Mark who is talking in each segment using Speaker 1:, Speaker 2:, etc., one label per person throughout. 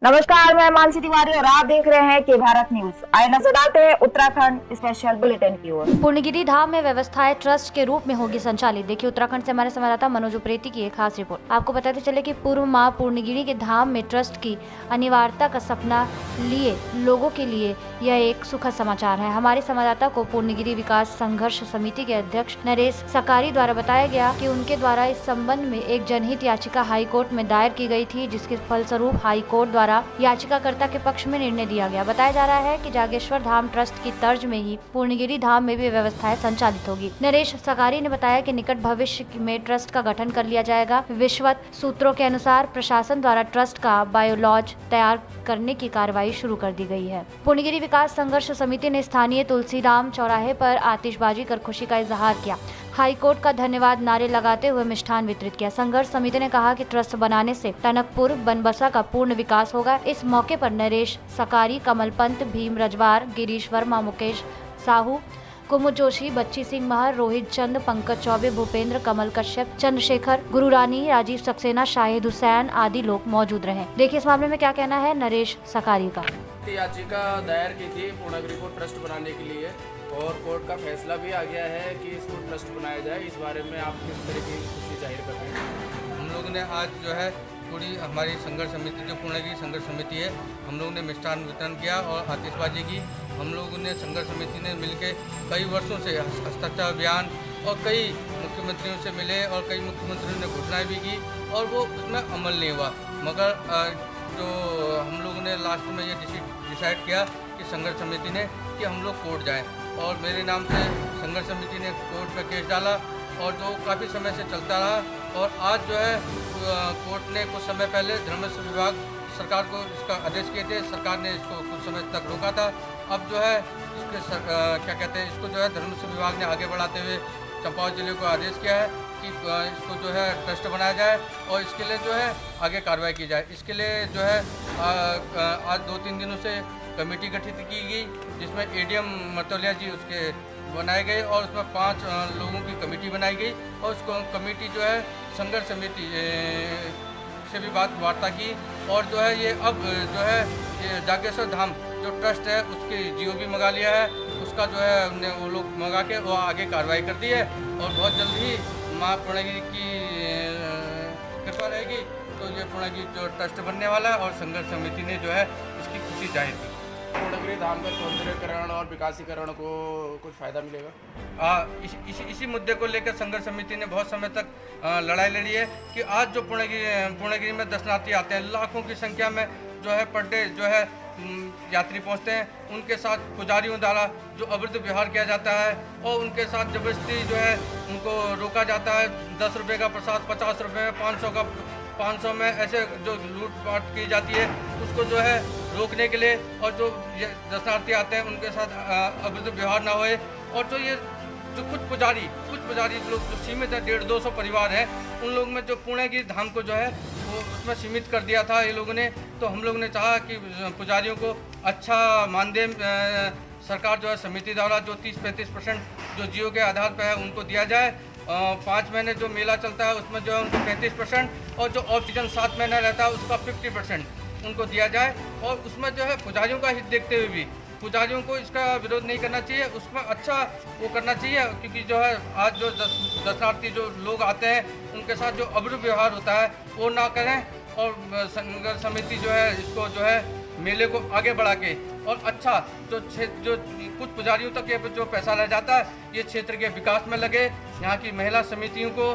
Speaker 1: नमस्कार, मैं मानसी तिवारी और आप देख रहे हैं के भारत न्यूज। आइए नजर डालते हैं उत्तराखंड स्पेशल बुलेटिन की ओर।
Speaker 2: पूर्णगिरी धाम में व्यवस्थाएं ट्रस्ट के रूप में होगी संचालित। देखिए उत्तराखंड से हमारे संवाददाता मनोज उप्रेती की एक खास रिपोर्ट। आपको बताते चले कि पूर्व मां पूर्णगिरी के धाम में ट्रस्ट की अनिवार्यता का सपना लिए लोगों के लिए यह एक सुखद समाचार है। हमारे संवाददाता को पूर्णगिरी विकास संघर्ष समिति के अध्यक्ष नरेश सकारी द्वारा बताया गया कि उनके द्वारा इस संबंध में एक जनहित याचिका हाई कोर्ट में दायर की गई थी, जिसके फलस्वरूप हाई कोर्ट द्वारा याचिकाकर्ता के पक्ष में निर्णय दिया गया। बताया जा रहा है कि जागेश्वर धाम ट्रस्ट की तर्ज में ही पूर्णगिरी धाम में भी व्यवस्थाएं संचालित होगी। नरेश सकारी ने बताया कि निकट भविष्य में ट्रस्ट का गठन कर लिया जाएगा। विश्वत सूत्रों के अनुसार प्रशासन द्वारा ट्रस्ट का बायोलॉज तैयार करने की कार्रवाई शुरू कर दी गई है। पूर्णगिरी विकास संघर्ष समिति ने स्थानीय तुलसीराम चौराहे पर आतिशबाजी कर खुशी का इजहार किया। हाई कोर्ट का धन्यवाद नारे लगाते हुए मिष्ठान वितरित किया। संघर्ष समिति ने कहा कि ट्रस्ट बनाने से टनकपुर बनबसा का पूर्ण विकास होगा। इस मौके पर नरेश सकारी, कमल पंत, भीम रजवार, गिरीश वर्मा, मुकेश साहू, कुमुद जोशी, बच्ची सिंह महर, रोहित चंद, पंकज चौबे, भूपेंद्र, कमल कश्यप, चंद्रशेखर, गुरुरानी, राजीव सक्सेना, शाहिद हुसैन आदि लोग मौजूद रहे। देखिए इस मामले में क्या कहना है नरेश सकारी का।
Speaker 3: याचिका दायर की थी पूर्णगिरी को ट्रस्ट बनाने के लिए और कोर्ट का फैसला भी आ गया है कि इसको ट्रस्ट बनाया जाए। इस बारे में आप किस तरह की खुशी जाहिर कर रहे हैं?
Speaker 4: हम लोग ने आज जो है पूरी हमारी संघर्ष समिति जो पूर्णगिरी संघर्ष समिति है, हम लोगों ने मिष्ठान वितरण किया और आतिशबाजी की। हम लोगों ने संघर्ष समिति ने मिलकर कई वर्षों से हस्ताक्षर अभियान और कई मुख्यमंत्रियों से मिले और कई मुख्यमंत्रियों ने घोषणाएं भी की और वो उसमें अमल नहीं हुआ। मगर जो हम लोगों ने लास्ट में ये डिसाइड किया कि संघर्ष समिति ने कि हम लोग कोर्ट जाएं और मेरे नाम से संघर्ष समिति ने कोर्ट पर केस डाला और जो काफ़ी समय से चलता रहा। और आज जो है कोर्ट ने कुछ समय पहले धर्मस्व विभाग सरकार को इसका आदेश किए थे, सरकार ने इसको कुछ समय तक रोका था। अब जो है इसके क्या कहते हैं इसको जो है धर्मस्व विभाग ने आगे बढ़ाते हुए चंपावत जिले को आदेश किया है कि इसको जो है ट्रस्ट बनाया जाए और इसके लिए जो है आगे कार्रवाई की जाए। इसके लिए जो है आज 2-3 दिनों से कमेटी गठित की गई, जिसमें एडीएम मटोलिया जी उसके बनाए गए और उसमें 5 लोगों की कमेटी बनाई गई और उसको कमेटी जो है संघर्ष समिति से भी वार्ता की और जो है ये अब जो है ये जागेश्वर धाम जो ट्रस्ट है उसकी जीओ भी मंगा लिया है। उसका जो है हमने वो लोग मंगा के वो आगे कार्रवाई कर दी है और बहुत जल्द ही माँ पूर्णगिरी की कृपा रहेगी तो ये पूर्णगिरी जो ट्रस्ट बनने वाला है और संघर्ष समिति ने जो है इसकी खुशी जाहिर की।
Speaker 3: पूर्णगिरी धाम का सौंदर्यकरण और विकासीकरण को कुछ फ़ायदा मिलेगा?
Speaker 4: इसी मुद्दे को लेकर संघर्ष समिति ने बहुत समय तक लड़ाई लड़ी है कि आज जो पूर्णगिरी में दर्शनार्थी आते हैं, लाखों की संख्या में जो है पर डे जो है यात्री पहुंचते हैं, उनके साथ पुजारियों द्वारा जो अवैध व्यवहार किया जाता है और उनके साथ जबरदस्ती जो है उनको रोका जाता है। 10 रुपये का प्रसाद 50 रुपये में, 500 में ऐसे जो लूटपाट की जाती है उसको जो है रोकने के लिए और जो दर्शनार्थी आते हैं उनके साथ अवैध व्यवहार ना होए और जो कुछ पुजारी लोग जो सीमित है 150-200 परिवार हैं, उन लोगों में जो पूर्णगिरी धाम को जो है वो उसमें सीमित कर दिया था ये लोगों ने। तो हम लोगों ने चाहा कि पुजारियों को अच्छा मानदेय सरकार जो है समिति द्वारा जो 30-35% जो जियो के आधार पर है उनको दिया जाए। 5 महीने जो मेला चलता है उसमें जो है उनको 35% और जो ऑफ सीजन 7 महीना रहता है उसका 50% उनको दिया जाए और उसमें जो है पुजारियों का हित देखते हुए भी पुजारियों को इसका विरोध नहीं करना चाहिए, उसमें अच्छा वो करना चाहिए। क्योंकि जो है आज जो दर्शनार्थी जो लोग आते हैं उनके साथ जो अभद्र व्यवहार होता है वो ना करें और संघर्ष समिति जो है इसको जो है मेले को आगे बढ़ा के और अच्छा जो कुछ पुजारियों तक ये जो पैसा रह जाता है ये क्षेत्र के विकास में लगे। यहाँ की महिला समितियों को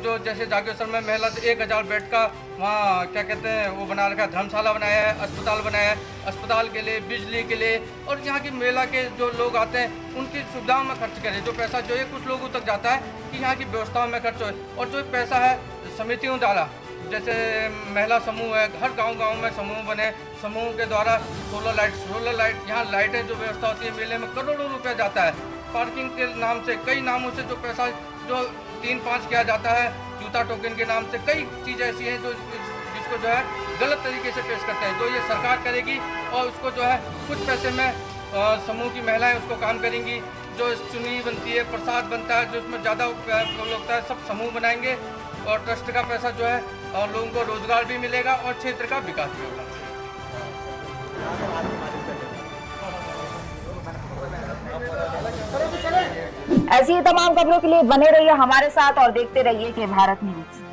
Speaker 4: जो जैसे जागेश्वर में महिला 1000 बेड का वहाँ क्या कहते हैं वो बना रखा है, धर्मशाला बनाया है, अस्पताल बनाया है, अस्पताल के लिए, बिजली के लिए और यहाँ की महिला के जो लोग आते हैं उनकी सुविधाओं में खर्च करें। जो पैसा जो है कुछ लोगों तक जाता है कि यहाँ की व्यवस्थाओं में खर्च हो और जो पैसा है समितियों द्वारा जैसे महिला समूह है, हर गांव में समूह बने, समूह के द्वारा सोलर लाइट यहाँ लाइटें जो व्यवस्था होती है मेले में करोड़ों रुपया जाता है। पार्किंग के नाम से कई नामों से जो पैसा जो 3-5 किया जाता है, जूता टोकन के नाम से कई चीज़ें ऐसी हैं जो जिसको जो है गलत तरीके से पेश करते हैं। तो ये सरकार करेगी और उसको जो है कुछ पैसे में समूह की महिलाएं उसको काम करेंगी। जो चुनी बनती है, प्रसाद बनता है, जो उसमें ज़्यादा लगता है, सब समूह बनाएंगे और ट्रस्ट का पैसा जो है और लोगों को रोजगार भी मिलेगा और क्षेत्र का विकास भी होगा।
Speaker 1: ऐसी ही तमाम खबरों के लिए बने रहिए हमारे साथ और देखते रहिए के भारत न्यूज।